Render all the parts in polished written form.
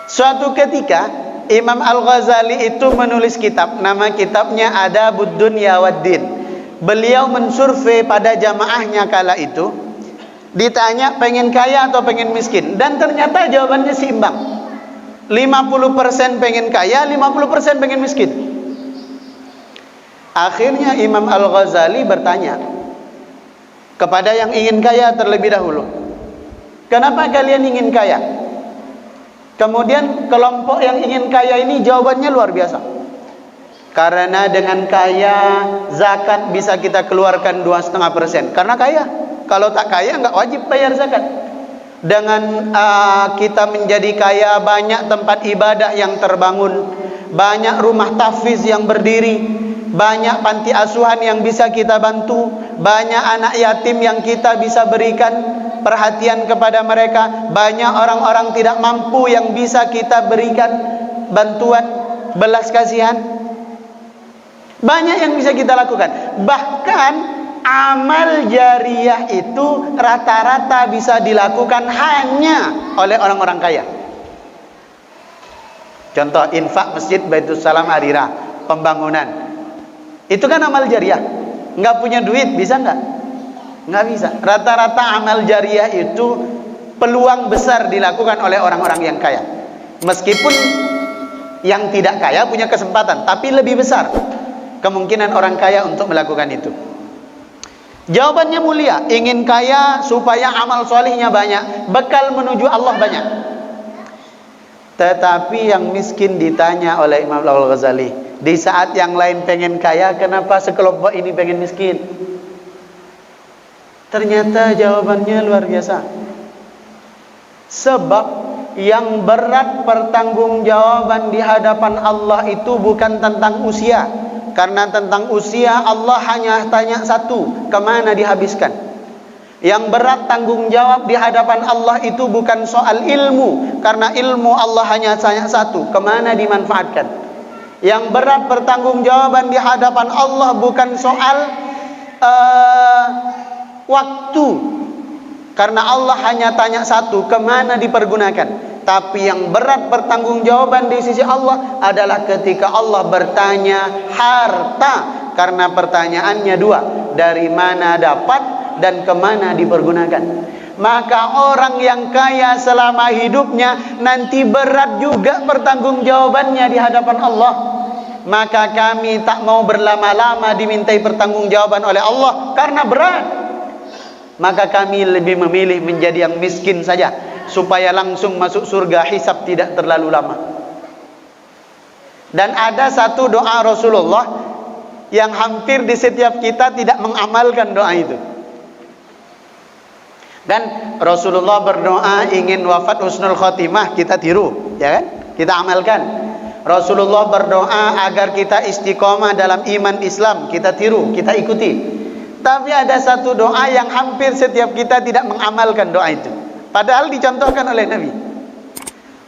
Suatu ketika Imam Al-Ghazali itu menulis kitab, nama kitabnya Adabud Dunya Waddin. Beliau mensurvei pada jamaahnya kala itu, ditanya pengen kaya atau pengen miskin, dan ternyata jawabannya seimbang. 50% pengen kaya, 50% pengen miskin. Akhirnya Imam Al-Ghazali bertanya kepada yang ingin kaya terlebih dahulu, kenapa kalian ingin kaya? Kemudian kelompok yang ingin kaya ini jawabannya luar biasa. Karena dengan kaya zakat bisa kita keluarkan 2,5%. Karena kaya. Kalau tak kaya nggak wajib bayar zakat. Dengan kita menjadi kaya, banyak tempat ibadah yang terbangun, banyak rumah tahfiz yang berdiri, banyak panti asuhan yang bisa kita bantu, banyak anak yatim yang kita bisa berikan perhatian kepada mereka, banyak orang-orang tidak mampu yang bisa kita berikan bantuan, belas kasihan. Banyak yang bisa kita lakukan. Bahkan amal jariyah itu rata-rata bisa dilakukan hanya oleh orang-orang kaya. Contoh infak masjid Baitus Salam Harira, pembangunan. Itu kan amal jariyah. Nggak punya duit bisa nggak? Nggak bisa. Rata-rata amal jariyah itu peluang besar dilakukan oleh orang-orang yang kaya. Meskipun yang tidak kaya punya kesempatan, tapi lebih besar kemungkinan orang kaya untuk melakukan itu. Jawabannya mulia, ingin kaya supaya amal solihnya banyak, bekal menuju Allah banyak. Tetapi yang miskin ditanya oleh Imam Al-Ghazali, di saat yang lain pengen kaya, kenapa sekelompok ini pengen miskin? Ternyata jawabannya luar biasa. Sebab yang berat pertanggungjawaban di hadapan Allah itu bukan tentang usia. Karena tentang usia Allah hanya tanya satu, kemana dihabiskan. Yang berat tanggung jawab di hadapan Allah itu bukan soal ilmu. Karena ilmu Allah hanya tanya satu, kemana dimanfaatkan. Yang berat pertanggungjawaban di hadapan Allah bukan soal waktu. Karena Allah hanya tanya satu, kemana dipergunakan. Tapi yang berat pertanggungjawaban di sisi Allah adalah ketika Allah bertanya harta. Karena pertanyaannya dua, dari mana dapat dan kemana dipergunakan. Maka orang yang kaya selama hidupnya nanti berat juga pertanggungjawabannya di hadapan Allah. Maka kami tak mau berlama-lama dimintai pertanggungjawaban oleh Allah karena berat. Maka kami lebih memilih menjadi yang miskin saja, supaya langsung masuk surga, hisab tidak terlalu lama. Dan ada satu doa Rasulullah yang hampir di setiap kita tidak mengamalkan doa itu. Dan Rasulullah berdoa ingin wafat husnul khotimah, kita tiru, ya kan? Kita amalkan. Rasulullah berdoa agar kita istiqomah dalam iman Islam, kita tiru, kita ikuti. Tapi ada satu doa yang hampir setiap kita tidak mengamalkan doa itu. Padahal dicontohkan oleh Nabi.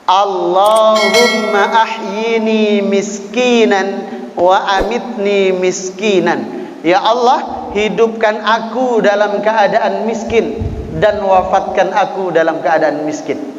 Allahumma ahyini miskinan wa amitni miskinan. Ya Allah, hidupkan aku dalam keadaan miskin dan wafatkan aku dalam keadaan miskin.